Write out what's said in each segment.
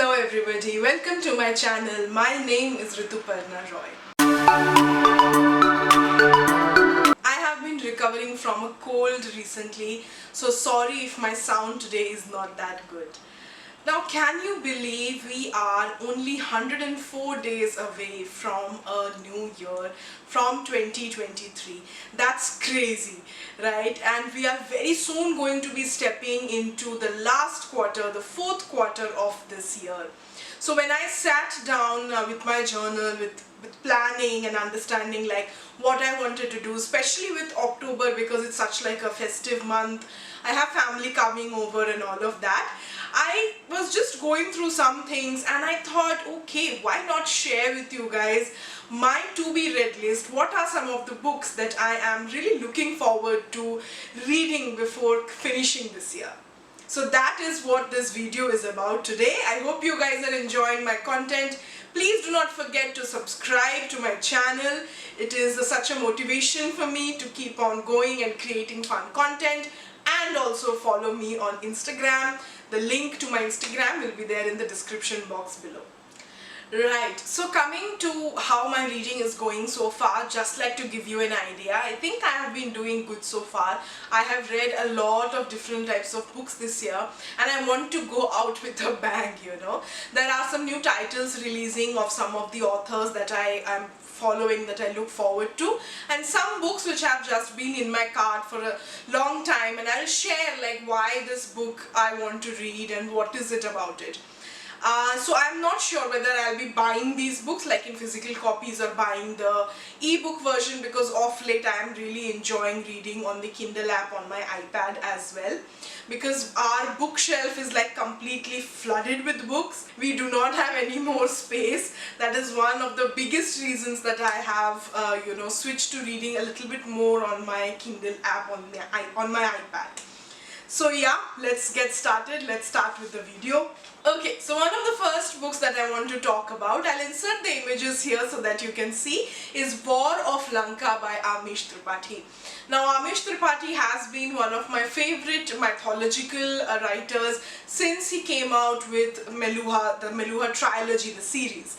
Hello everybody, welcome to my channel. My name is Rituparna. I have been recovering from a cold recently, so sorry if my sound today is not that good. Now, can you believe we are only 104 days away from a new year, from 2023? That's crazy, right? And we are very soon going to be stepping into the last quarter, the fourth quarter of this year. So when I sat down with my journal, with planning and understanding like what I wanted to do, especially with October because it's such like a festive month, I have family coming over and all of that. I was just going through some things and I thought, okay, why not share with you guys my to-be read list. What are some of the books that I am really looking forward to reading before finishing this year? So that is what this video is about today. I hope you guys are enjoying my content. Please do not forget to subscribe to my channel. It is such a motivation for me to keep on going and creating fun content. And also follow me on Instagram. The link to my Instagram will be there in the description box below. Right, so coming to how my reading is going so far, just like to give you an idea, I think I have been doing good so far. I have read a lot of different types of books this year and I want to go out with a bang, you know. There are some new titles releasing of some of the authors that I am following, that I look forward to, and some books which have just been in my cart for a long time, and I'll share like why this book I want to read and what is it about it. So I'm not sure whether I'll be buying these books like in physical copies or buying the ebook version, because of late I am really enjoying reading on the Kindle app on my iPad as well, because our bookshelf is like completely flooded with books. We do not have any more space. That is one of the biggest reasons that I have switched to reading a little bit more on my Kindle app on my iPad. So yeah, let's get started. Let's start with the video. Okay, so one of the first books that I want to talk about, I'll insert the images here so that you can see, is War of Lanka by Amish Tripathi. Now, Amish Tripathi has been one of my favorite mythological writers since he came out with Meluha, the Meluha trilogy, the series.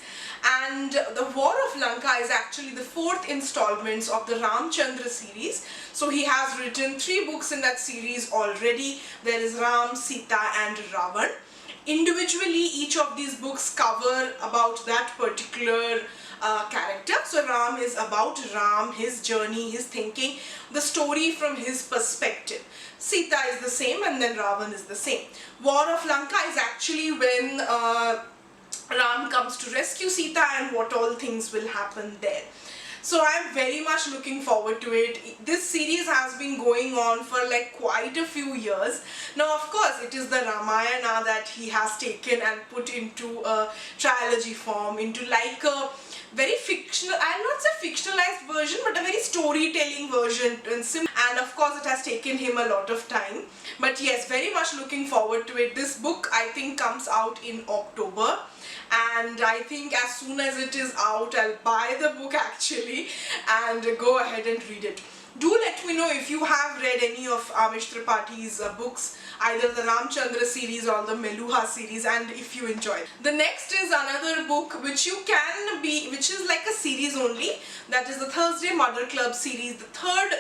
And the War of Lanka is actually the fourth installment of the Ramchandra series. So he has written 3 books in that series already. There is Ram, Sita and Ravan. Individually, each of these books cover about that particular character. So Ram is about Ram, his journey, his thinking, the story from his perspective. Sita is the same and then Ravan is the same. War of Lanka is actually when Ram comes to rescue Sita and what all things will happen there. So I'm very much looking forward to it. This series has been going on for like quite a few years. Now, of course, it is the Ramayana that he has taken and put into a trilogy form, into like a very fictional, I'll not say fictionalized version, but a very storytelling version. And of course, it has taken him a lot of time. But yes, very much looking forward to it. This book, I think, comes out in October. And I think as soon as it is out, I'll buy the book actually and go ahead and read it. Do let me know if you have read any of Amish Tripathi's books, either the Ramchandra series or the Meluha series, and if you enjoy it. The next is another book which is like a series only. That is the Thursday Murder Club series, the third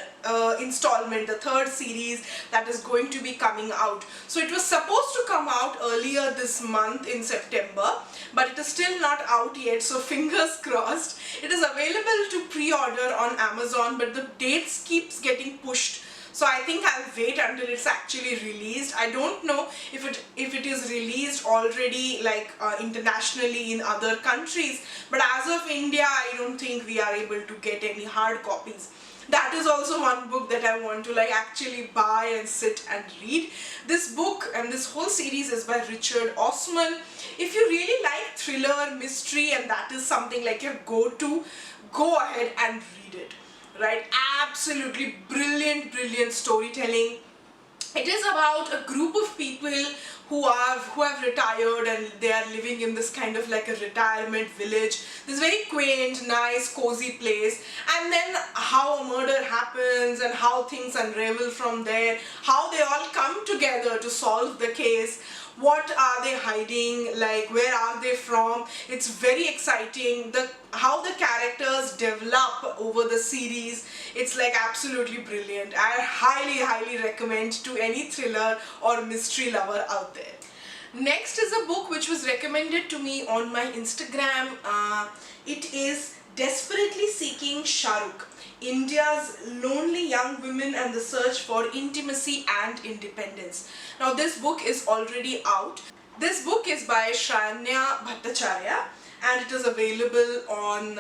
installment, the third series that is going to be coming out. So it was supposed to come out earlier this month in September, but it is still not out yet, so fingers crossed. It is available to pre-order on Amazon, but the dates keeps getting pushed. So I think I'll wait until it's actually released. I don't know if it is released already like internationally in other countries, but as of India, I don't think we are able to get any hard copies. That is also one book that I want to like actually buy and sit and read. This book and this whole series is by Richard Osman. If you really like thriller, mystery, and that is something like your go-to, go ahead and read it. Right? Absolutely brilliant storytelling. It is about a group of people who have retired and they are living in this kind of like a retirement village, this very quaint, nice, cozy place, and then how a murder happens and how things unravel from there, how they all come together to solve the case, what are they hiding, like where are they from. It's very exciting, how the characters develop over the series. It's like absolutely brilliant. I highly recommend to any thriller or mystery lover out there. Next is a book which was recommended to me on my Instagram. It is Desperately Seeking Shah, India's Lonely Young Women and the Search for Intimacy and Independence. Now this book is already out. This book is by Shah and it is available on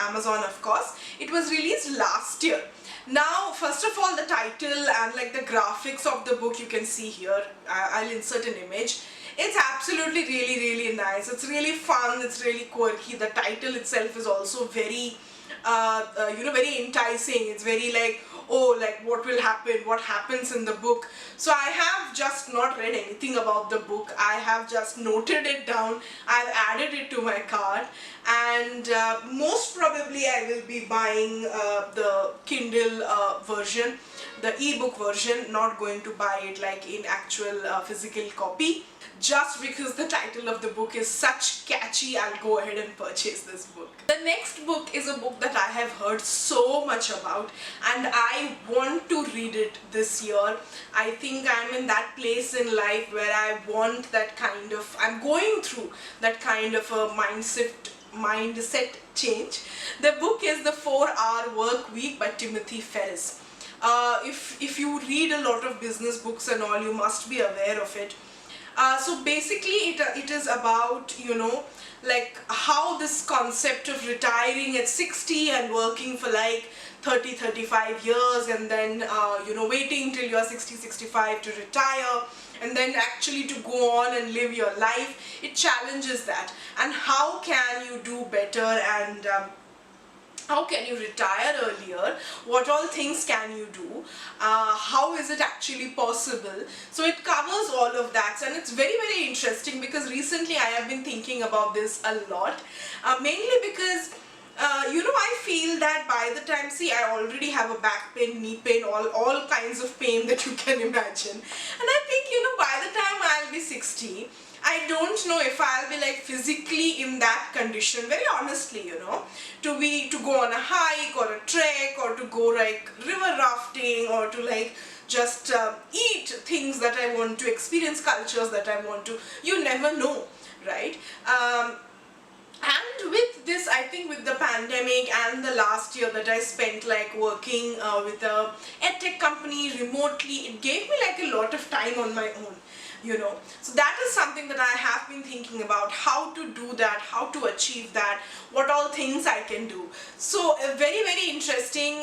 Amazon, of course. It was released last year. Now, first of all, the title and like the graphics of the book you can see here. I'll insert an image. It's absolutely really nice. It's really fun. It's really quirky. The title itself is also very very enticing. It's very like, oh, like what will happen, what happens in the book. So I have just not read anything about the book. I have just noted it down. I've added it to my cart, and most probably I will be buying the Kindle version, the ebook version, not going to buy it like in actual physical copy. Just because the title of the book is such catchy, I'll go ahead and purchase this book. The next book is a book that I have heard so much about and I want to read it this year. I think I'm in that place in life where I want that kind of, I'm going through that kind of a mindset change. The book is The 4-Hour Work Week by Timothy Ferriss. If you read a lot of business books and all, you must be aware of it. So basically it is about, like how this concept of retiring at 60 and working for like 30-35 years and then waiting till you're 60-65 to retire and then actually to go on and live your life. It challenges that, and how can you do better, and how can you retire earlier, what all things can you do, how is it actually possible. So it covers all of that, and it's very interesting because recently I have been thinking about this a lot, mainly because I feel that by the time, see, I already have a back pain, knee pain, all kinds of pain that you can imagine, and I think by the time I'll be 60, I don't know if I'll be like physically in that condition, very honestly, to go on a hike or a trek or to go like river rafting or to like just eat things that I want to, experience cultures that I want to. You never know, right? And with this, I think with the pandemic and the last year that I spent like working with a edtech company remotely, it gave me like a lot of time on my own. So that is something that I have been thinking about, how to do that, how to achieve that, what all things I can do. So a very interesting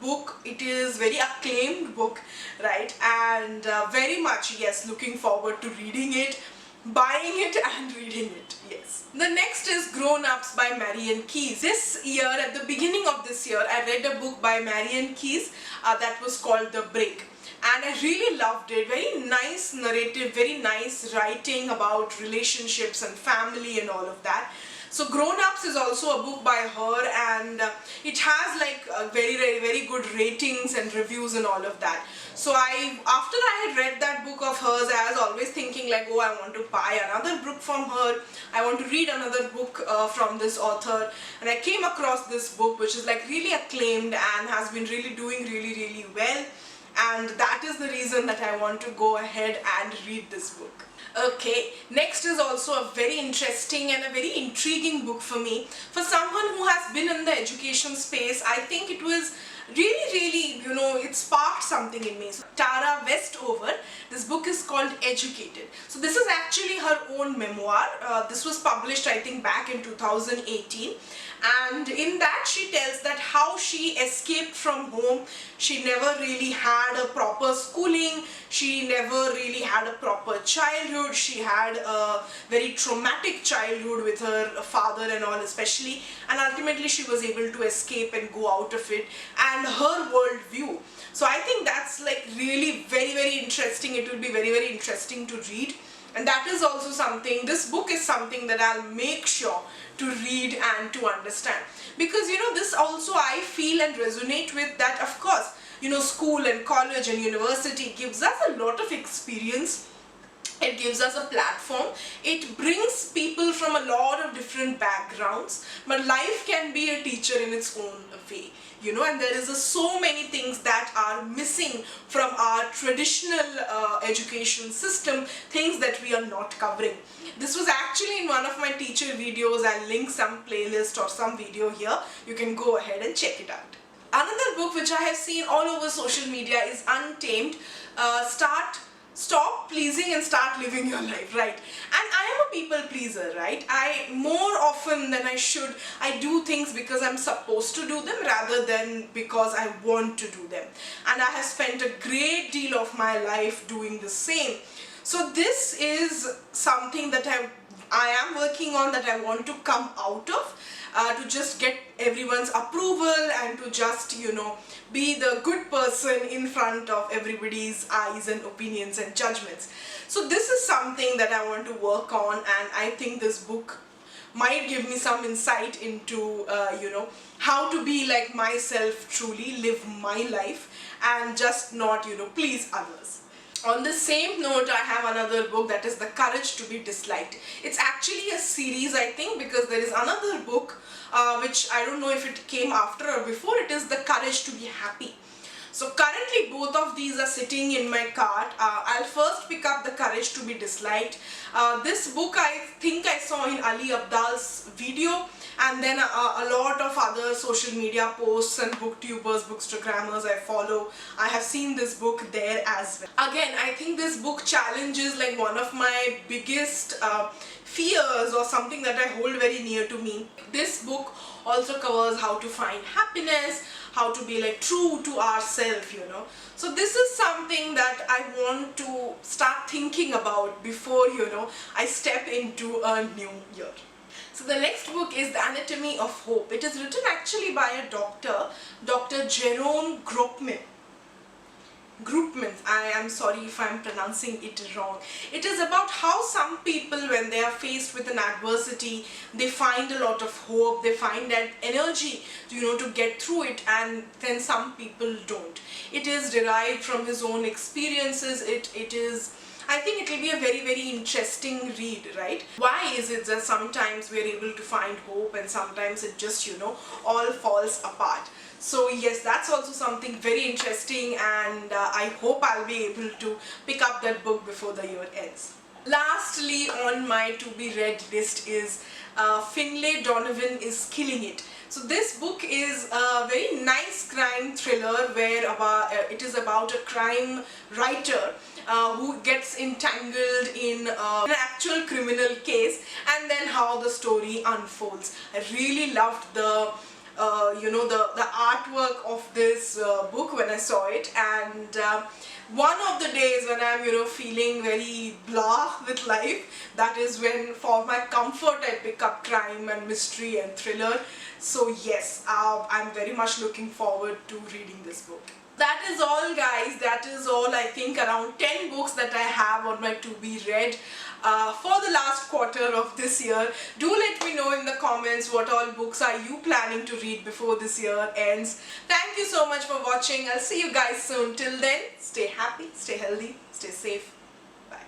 book. It is very acclaimed book, right? And very much, yes, looking forward to reading it, buying it and reading it. Yes. The next is Grownups by Marian Keyes. This year, at the beginning of this year, I read a book by Marian Keyes that was called The Break. And I really loved it. Very nice narrative, very nice writing about relationships and family and all of that. So Grownups is also a book by her, and it has like very good ratings and reviews and all of that. So after I had read that book of hers, I was always thinking like, oh, I want to buy another book from her. I want to read another book from this author. And I came across this book which is like really acclaimed and has been really doing really well. And that is the reason that I want to go ahead and read this book. Okay, next is also a very interesting and a very intriguing book for me. For someone who has been in the education space, I think it was really, it sparked something in me. So, Tara Westover, this book is called Educated. So this is actually her own memoir. This was published, I think, back in 2018. And in that she tells that how she escaped from home. She never really had a proper schooling. She never really had a proper childhood. She had a very traumatic childhood with her father and all especially. And ultimately she was able to escape and go out of it, and her worldview. So I think that's like really very interesting. It will be very interesting to read. And that is also something, this book is something that I'll make sure to read and to understand. Because this also I feel and resonate with that, of course, school and college and university gives us a lot of experience, It gives us a platform. It brings people from a lot of different backgrounds, but life can be a teacher in its own way, and there is so many things that are missing from our traditional education system, things that we are not covering. This was actually in one of my teacher videos. I'll link some playlist or some video here. You can go ahead and check it out. Another book which I have seen all over social media is Untamed. Stop pleasing and start living your life, right? And I am a people pleaser, right? I more often than I should, I do things because I'm supposed to do them rather than because I want to do them. And I have spent a great deal of my life doing the same. So this is something that I am working on, that I want to come out of, to just get everyone's approval and to just, be the good person in front of everybody's eyes and opinions and judgments. So this is something that I want to work on, and I think this book might give me some insight into, how to be like myself, truly live my life and just not, please others. On the same note, I have another book, that is The Courage to be Disliked. It's actually a series, I think, because there is another book which I don't know if it came after or before. It is The Courage to be Happy. So currently both of these are sitting in my cart. I'll first pick up The Courage to be Disliked. This book I think I saw in Ali Abdal's video, and then a lot of other social media posts and booktubers, bookstagrammers I follow. I have seen this book there as well. Again, I think this book challenges like one of my biggest fears, or something that I hold very near to me. This book also covers how to find happiness, how to be like true to ourselves, So this is something that I want to start thinking about before, I step into a new year. So the next book is The Anatomy of Hope. It is written actually by a doctor, Dr. Jerome Groopman. I am sorry if I am pronouncing it wrong. It is about how some people, when they are faced with an adversity, they find a lot of hope, they find that energy, to get through it, and then some people don't. It is derived from his own experiences. I think it will be a very, very interesting read, right? Why is it that sometimes we are able to find hope and sometimes it just, all falls apart? So yes, that's also something very interesting, and I hope I'll be able to pick up that book before the year ends. Lastly on my to be read list is Finley, Donovan is Killing It. So this book is a very nice crime thriller where it is about a crime writer who gets entangled in an actual criminal case, and then how the story unfolds. I really loved the artwork of this book when I saw it, and one of the days when I'm feeling very blah with life, that is when for my comfort I pick up crime and mystery and thriller. So yes, I'm very much looking forward to reading this book. That is all, guys. That is all. I think around 10 books that I have on my to be read for the last quarter of this year. Do let me know in the comments what all books are you planning to read before this year ends. Thank you so much for watching. I'll see you guys soon. Till then, stay happy, stay healthy, stay safe. Bye.